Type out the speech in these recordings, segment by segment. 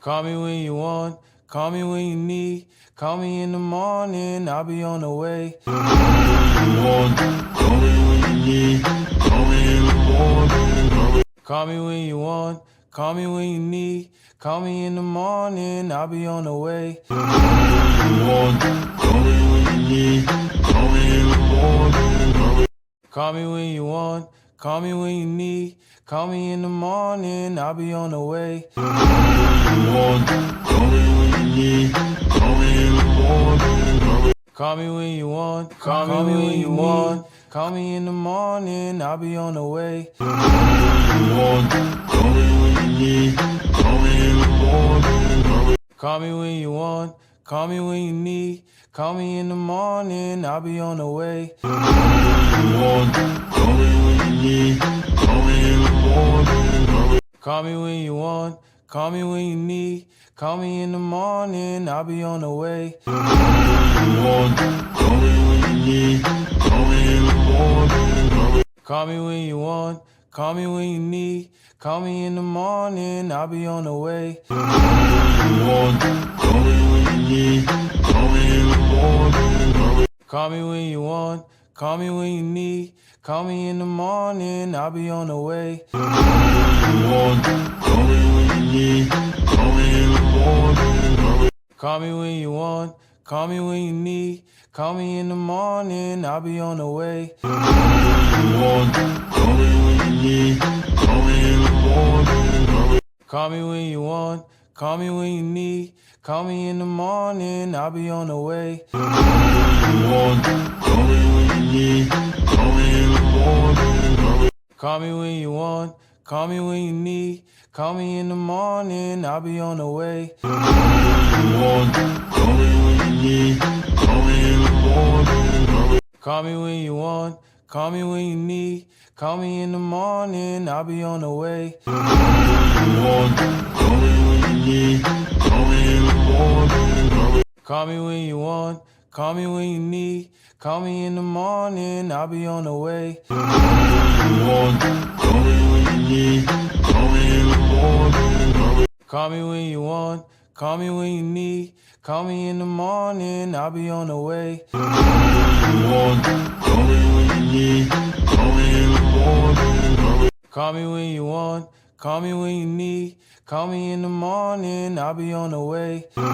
Call me when you want, call me when you need. Call me in the morning, I'll be on the way. Call me when you need. Call me in the morning. Call me when you want, call me when you need. Call me in the morning, I'll be on the way. Call me when you need. Call me in the morning. Call me when you want, call me when you need. Call me in the morning, I'll be on the way. Call me when you need. Call me in the morning. Call me when you want, call me when you want. Call me in the morning, I'll be on the way. Call me when you need. Call me in the morning. Call me when you want, call me when you need. Call me in the morning, I'll be on the way. Call me when you need. Call me in the morning. Call me when you want, call me when you need. Call me in the morning, I'll be on the way. Call me when you need. Call me in the morning. Call me when you want, call me when you need. Call me in the morning, I'll be on the way. Call me when you need. Call me in the morning. Call me when you want, call me when you need. Call me in the morning, I'll be on the way. Call me when you need. Call me in the morning. Call me when you want, call me when you need. Call me in the morning, I'll be on the way. Call me when you need. Call me in the morning. Call me when you want, call me when you need. Call me in the morning, I'll be on the way. Call me when you need. Call me in the morning. Call me when you want, call me when you need. Call me in the morning, I'll be on the way. Call me when you need. Call me in the morning. Call me when you want, call me when you need. Call me in the morning, I'll be on the way. Call me when you need. Call me in the morning. Call me when you want, call me when you need. Call me in the morning, I'll be on the way. Call me when you need. Call me in the morning. Call me when you want, call me when you need. Call me in the morning, I'll be on the way. Call me when you need. Call me in the morning. Call me when you want, call me when you need. Call me in the morning, I'll be on the way. Call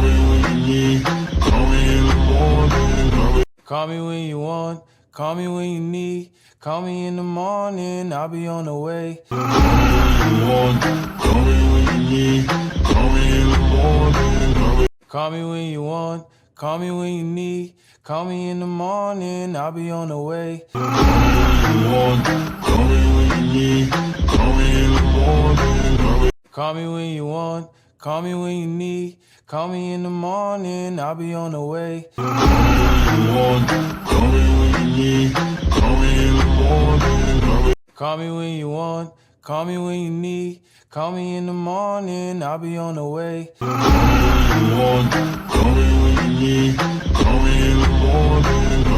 me when you need. Call me in the morning. Call me when you want, call me when you need. Call me in the morning, I'll be on the way. Call me when you need. Call me in the morning. Call me when you want, call me when you need. Call me in the morning, I'll be on the way. Call me when you need. Call me in the morning. Call me when you want, call me when you need. Call me in the morning, I'll be on the way. Call me when you need. Call me in the morning. Call me when you want, call me when you need. Call me in the morning, I'll be on the way. Call me when you need. Call me in the morning.